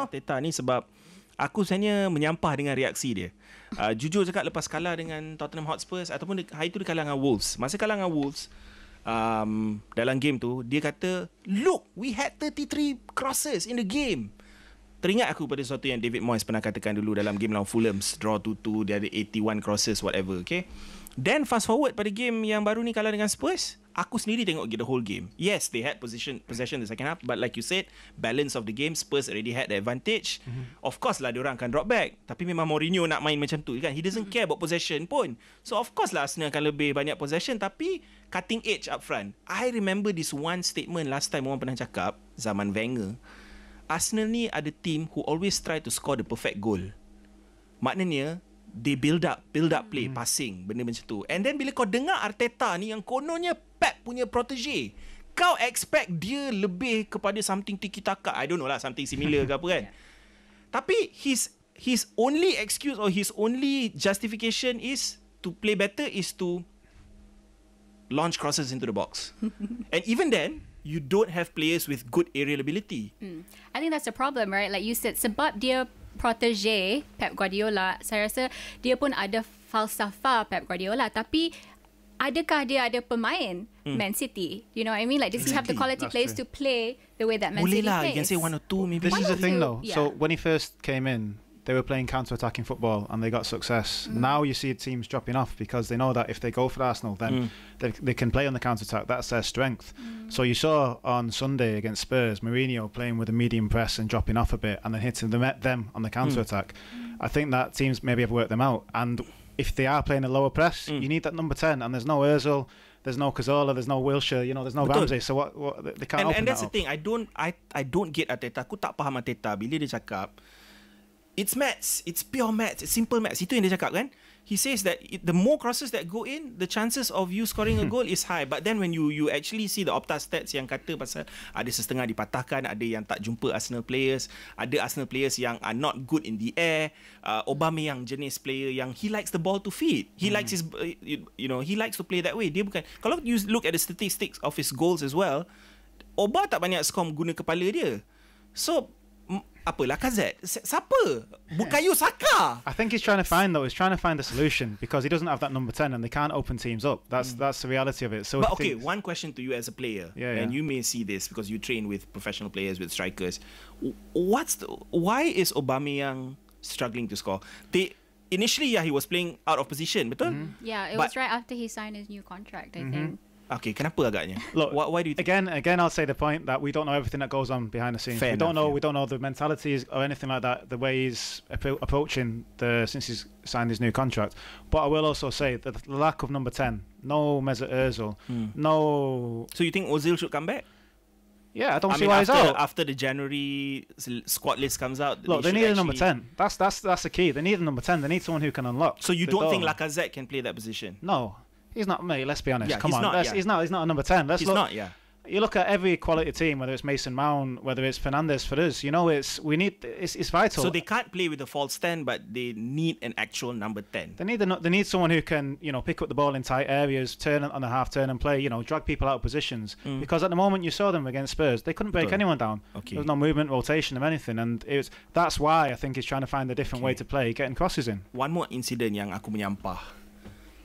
Arteta ni sebab aku sebenarnya menyampah dengan reaksi dia. Jujur cakap, lepas kalah dengan Tottenham Hotspur ataupun hari tu dia kalah dengan Wolves. Masa kalah dengan Wolves, dalam game tu dia kata, "Look, we had 33 crosses in the game." Teringat aku pada sesuatu yang David Moyes pernah katakan dulu dalam game lawan Fulham, draw 2-2, dia ada 81 crosses whatever, okay? Then fast forward pada game yang baru ni kalah dengan Spurs, aku sendiri tengok the whole game. Yes, they had possession the second half, but like you said, balance of the game, Spurs already had the advantage. Of course lah diorang akan drop back, tapi memang Mourinho nak main macam tu kan. He doesn't care about possession pun. So of course lah Arsenal akan lebih banyak possession, tapi cutting edge up front. I remember this one statement last time orang pernah cakap zaman Wenger. Arsenal ni ada team who always try to score the perfect goal. Maknanya they build up play, passing, benda macam tu. And then bila kau dengar Arteta ni yang kononnya Pep punya protege, kau expect dia lebih kepada something tiki-taka. I don't know lah, something similar ke apa kan. Tapi his only excuse or his only justification is to play better is to launch crosses into the box. And even then, you don't have players with good aerial ability. I think that's the problem, right? Like you said, sebab dia protege Pep Guardiola, saya rasa dia pun ada falsafah Pep Guardiola. Tapi adakah dia ada pemain Man City? You know what I mean? Like, does he have the quality players to play the way that Man City plays? You can say 1 or 2 maybe. This is the thing though. Yeah. So when he first came in, they were playing counter-attacking football and they got success. Now you see teams dropping off because they know that if they go for Arsenal, then they can play on the counter-attack. That's their strength. So you saw on Sunday against Spurs, Mourinho playing with a medium press and dropping off a bit and then hitting them on the counter-attack. I think that teams maybe have worked them out. And if they are playing a lower press, you need that number 10. And there's no Ozil, there's no Cazorla, there's no Wilshere, you know, there's no Ramsey. So what they can't open and that's that the thing. I don't get Arteta. Aku tak faham Arteta bila dia cakap it's maths, it's pure maths, it's simple maths. Itu yang dia cakap kan. He says that the more crosses that go in, the chances of you scoring a goal is high. But then when you actually see the Opta stats yang kata pasal ada setengah dipatahkan, ada yang tak jumpa Arsenal players, ada Arsenal players yang are not good in the air. Aubameyang jenis player yang he likes the ball to feed. He likes his, he likes to play that way. Dia bukan, kalau you look at the statistics of his goals as well, Oba tak banyak skor guna kepala dia. So apa Lacazette? Siapa? Bukayo Saka. I think he's trying to find the solution because he doesn't have that number 10 and they can't open teams up. That's the reality of it. So, but okay, one question to you as a player, and you may see this because you train with professional players, with strikers. Why is Aubameyang struggling to score? Initially, he was playing out of position, betul? Yeah, it was right after he signed his new contract, I think. Okay, kenapa agaknya? Look, why do you think? Again, I'll say the point that we don't know everything that goes on behind the scenes. We don't know the mentalities or anything like that, the way he's approaching since he's signed his new contract. But I will also say that the lack of number 10, no Mesut Ozil, no. So you think Ozil should come back? Yeah, I don't see why he's out. After the January squad list comes out, look, they need a number 10. That's the key. They need a number 10. They need someone who can unlock. So you don't think Lacazette can play that position? No. He's not, mate. Let's be honest. Yeah, Come on, he's not a number 10. You look at every quality team, whether it's Mason Mount, whether it's Fernandes. For us, you know, it's vital. So they can't play with a false 10, but they need an actual number 10. They need someone who can, pick up the ball in tight areas, turn on a half turn and play, drag people out of positions. Because at the moment you saw them against Spurs, they couldn't break anyone down. There was no movement, rotation of anything, and that's why I think he's trying to find a different way to play, getting crosses in. One more incident yang aku menyampah.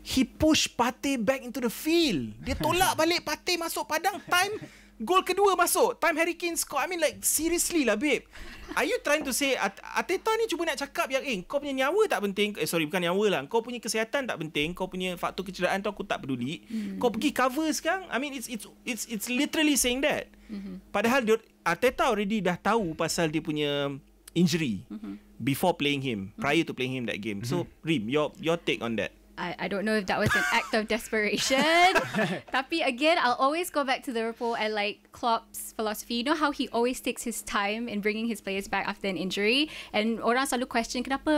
He pushed Partey back into the field. Dia tolak balik Partey masuk padang. Time gol kedua masuk. Time Harry Kane score. I mean, like, seriously lah, babe. Are you trying to say Arteta ni cuba nak cakap yang kau punya nyawa tak penting. Sorry, bukan nyawa lah. Kau punya kesihatan tak penting. Kau punya faktor kecederaan tu aku tak peduli. Kau pergi cover sekarang. I mean, it's literally saying that. Padahal Arteta already dah tahu pasal dia punya injury before playing him, prior to playing him that game. So, Rim, your take on that? I don't know if that was an act of desperation. Tapi again, I'll always go back to Liverpool and like Klopp's philosophy. You know how he always takes his time in bringing his players back after an injury, and orang selalu question kenapa,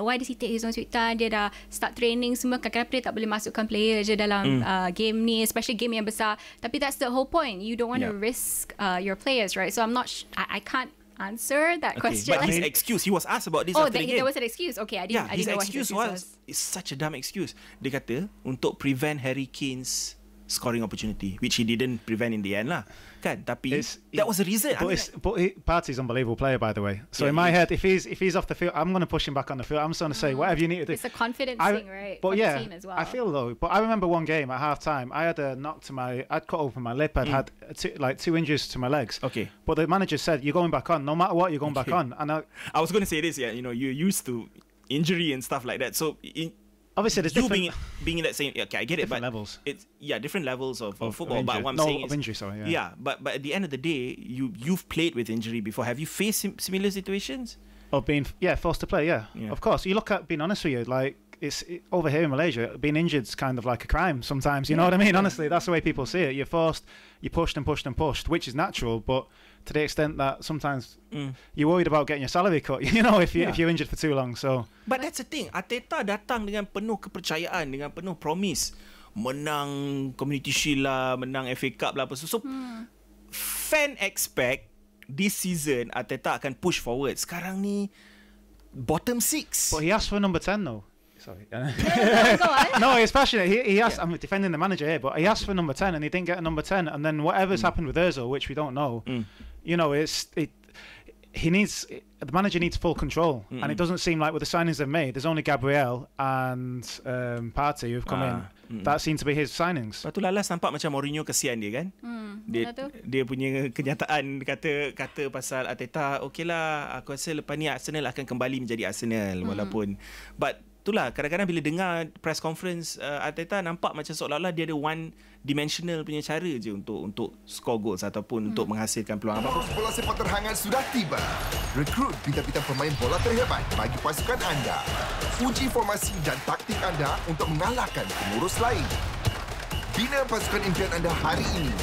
why does he take his own sweet time? Dia dah start training semua, kenapa dia tak boleh masukkan player je dalam game ni, especially game yang besar. Tapi that's the whole point. You don't want to risk your players, right? So I'm answer that question. But his excuse, he was asked about this Oh, after the game. there was an excuse. Okay, I didn't his know what his excuse was, it's such a dumb excuse. Dia kata untuk prevent Harry Kane's scoring opportunity, which he didn't prevent in the end lah. Kan? Tapi that was the reason. But Partey's an unbelievable player, by the way. So in my head, if he's off the field, I'm going to push him back on the field. I'm just going to say whatever you need to do. It's a confidence thing, right? But for yeah, the team as well. I feel though. But I remember one game at half time, I had a knock to I'd cut open my lip. I'd had two injuries to my legs. Okay. But the manager said, "You're going back on. No matter what, you're going back on." And I was going to say this. Yeah, you're used to injury and stuff like that. So obviously, there's being in that same. Okay, I get it. But levels. It's different levels of football. But what I'm saying saying is injury. Sorry. Yeah, but at the end of the day, you've played with injury before. Have you faced similar situations? Of being forced to play. Yeah, of course. You look at, being honest with you, like over here in Malaysia, being injured's kind of like a crime sometimes. You know what I mean? Honestly, that's the way people see it. You're forced, you pushed and pushed and pushed, which is natural, but to the extent that sometimes you're worried about getting your salary cut, you know, if you're injured for too long. So, but that's the thing. Arteta datang dengan penuh kepercayaan, dengan penuh promise, menang Community Shield lah, menang FA Cup lah. So fan expect this season Arteta akan push forward. Sekarang ni bottom 6. But he asked for number 10 though. Sorry. Go on. No, he's passionate. He asked. I'm defending the manager here, but he asked for number 10 and he didn't get a number 10. And then whatever's happened with Ozil, which we don't know, you know, the manager needs full control, and it doesn't seem like with the signings they've made, there's only Gabriel and Partey who've come in. That seems to be his signings. Lepas tu Lalas nampak macam Mourinho kesian dia kan. Dia punya kenyataan kata pasal Arteta, okeylah, aku rasa lepas ni Arsenal akan kembali menjadi Arsenal walaupun, but itulah kadang-kadang bila dengar press conference Arteta nampak macam seolah-olah dia ada one dimensional punya cara je untuk score goals ataupun untuk menghasilkan peluang apa. Bola sepak terhangat sudah tiba. Rekrut bintang-bintang pemain bola terhebat bagi pasukan anda. Uji formasi dan taktik anda untuk mengalahkan pengurus lain. Bina pasukan impian anda hari ini.